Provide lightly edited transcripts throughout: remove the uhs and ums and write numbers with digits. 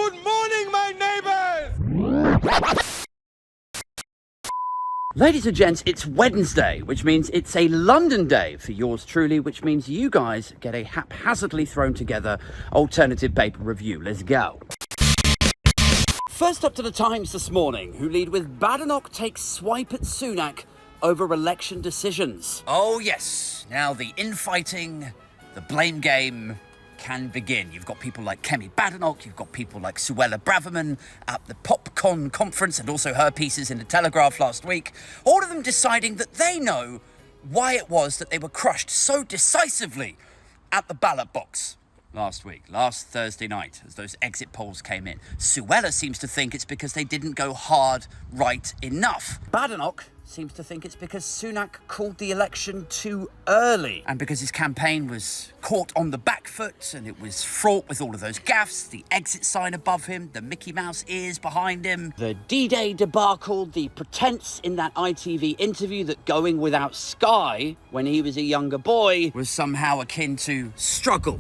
Good morning, my neighbours! Ladies and gents, it's Wednesday, which means it's a London day for yours truly, which means you guys get a haphazardly thrown together alternative paper review. Let's go. First up to the Times this morning, who lead with Badenoch takes swipe at Sunak over election decisions. Oh yes, now the infighting, the blame game can begin. You've got people like Kemi Badenoch, you've got people like Suella Braverman at the PopCon conference and also her pieces in the Telegraph last week, all of them deciding that they know why it was that they were crushed so decisively at the ballot box last Thursday night, as those exit polls came in. Suella seems to think it's because they didn't go hard right enough. Badenoch seems to think it's because Sunak called the election too early. And because his campaign was caught on the back foot and it was fraught with all of those gaffes, the exit sign above him, the Mickey Mouse ears behind him. The D-Day debacle, the pretense in that ITV interview that going without Sky when he was a younger boy Was somehow akin to struggle,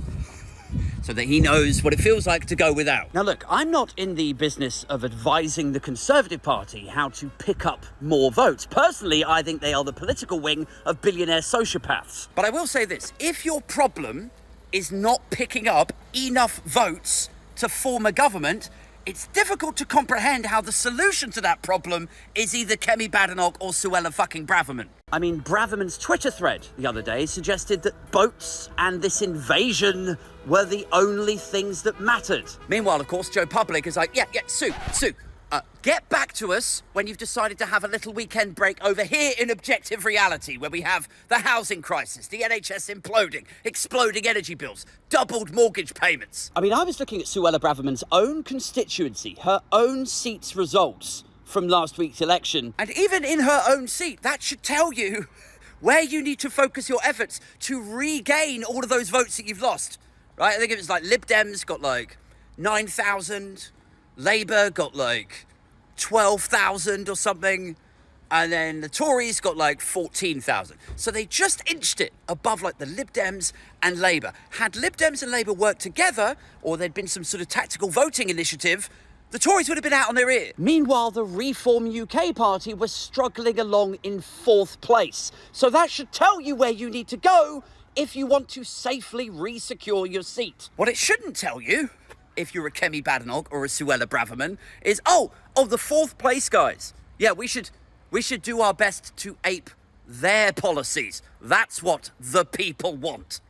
so that he knows what it feels like to go without. Now look, I'm not in the business of advising the Conservative Party how to pick up more votes. Personally, I think they are the political wing of billionaire sociopaths. But I will say this, if your problem is not picking up enough votes to form a government, it's difficult to comprehend how the solution to that problem is either Kemi Badenoch or Suella fucking Braverman. I mean, Braverman's Twitter thread the other day suggested that boats and this invasion were the only things that mattered. Meanwhile, of course, Joe Public is like, Sue, get back to us when you've decided to have a little weekend break over here in objective reality, where we have the housing crisis, the NHS imploding, exploding energy bills, doubled mortgage payments. I mean, I was looking at Suella Braverman's own constituency, her own seat's results from last week's election. And even in her own seat, that should tell you where you need to focus your efforts to regain all of those votes that you've lost, right? I think it was like Lib Dems got like 9,000, Labour got like 12,000 or something, and then the Tories got like 14,000. So they just inched it above like the Lib Dems and Labour. Had Lib Dems and Labour worked together, or there'd been some sort of tactical voting initiative, the Tories would have been out on their ear. Meanwhile, the Reform UK party was struggling along in fourth place. So that should tell you where you need to go if you want to safely re-secure your seat. What it shouldn't tell you, if you're a Kemi Badenoch or a Suella Braverman, is, the fourth place guys. Yeah, we should do our best to ape their policies. That's what the people want.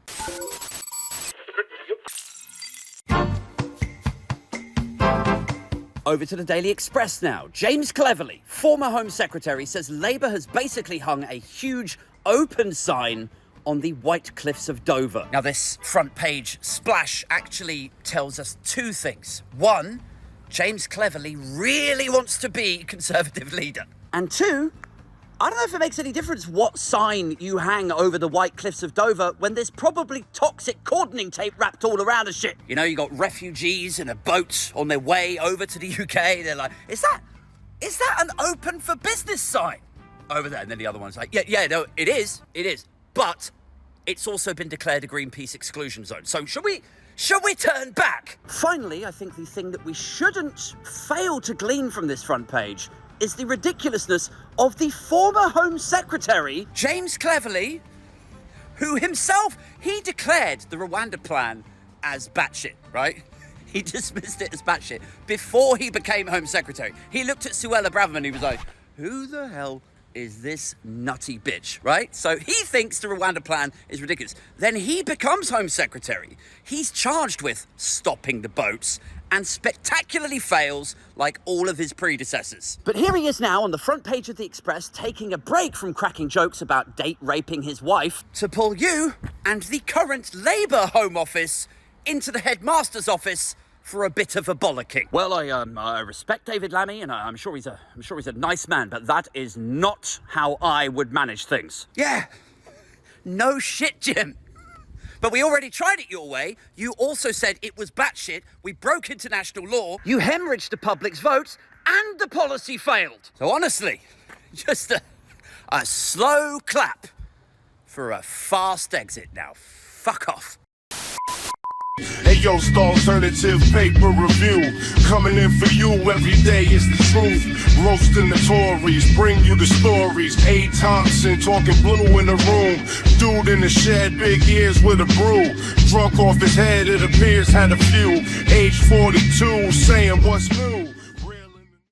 Over to the Daily Express now. James Cleverly, former Home Secretary, says Labour has basically hung a huge open sign on the White Cliffs of Dover. Now, this front page splash actually tells us two things. One, James Cleverly really wants to be Conservative leader. And two, I don't know if it makes any difference what sign you hang over the White Cliffs of Dover when there's probably toxic cordoning tape wrapped all around the shit. You know, you got refugees in a boat on their way over to the UK. They're like, is that an open for business sign over there? And then the other one's like, no, it is. But it's also been declared a Greenpeace exclusion zone. So should we turn back? Finally, I think the thing that we shouldn't fail to glean from this front page is the ridiculousness of the former Home Secretary, James Cleverly, who himself, he declared the Rwanda plan as batshit, right? He dismissed it as batshit before he became Home Secretary. He looked at Suella Braverman and he was like, who the hell is this nutty bitch, right? So he thinks the Rwanda plan is ridiculous. Then he becomes Home Secretary. He's charged with stopping the boats and spectacularly fails like all of his predecessors. But here he is now on the front page of the Express, taking a break from cracking jokes about date raping his wife to pull you and the current Labour Home Office into the headmaster's office for a bit of a bollocking. Well, I respect David Lammy, and I'm sure he's a nice man, but that is not how I would manage things. Yeah, no shit, Jim. But we already tried it your way. You also said it was batshit. We broke international law. You hemorrhaged the public's votes, and the policy failed. So honestly, just a slow clap for a fast exit now. Fuck off. Hey yo, it's the alternative paper review. Coming in for you every day is the truth. Roasting the Tories, bring you the stories. A. Thompson talking blue in the room. Dude in the shed, big ears with a brew. Drunk off his head, it appears had a few. Age 42, saying what's new.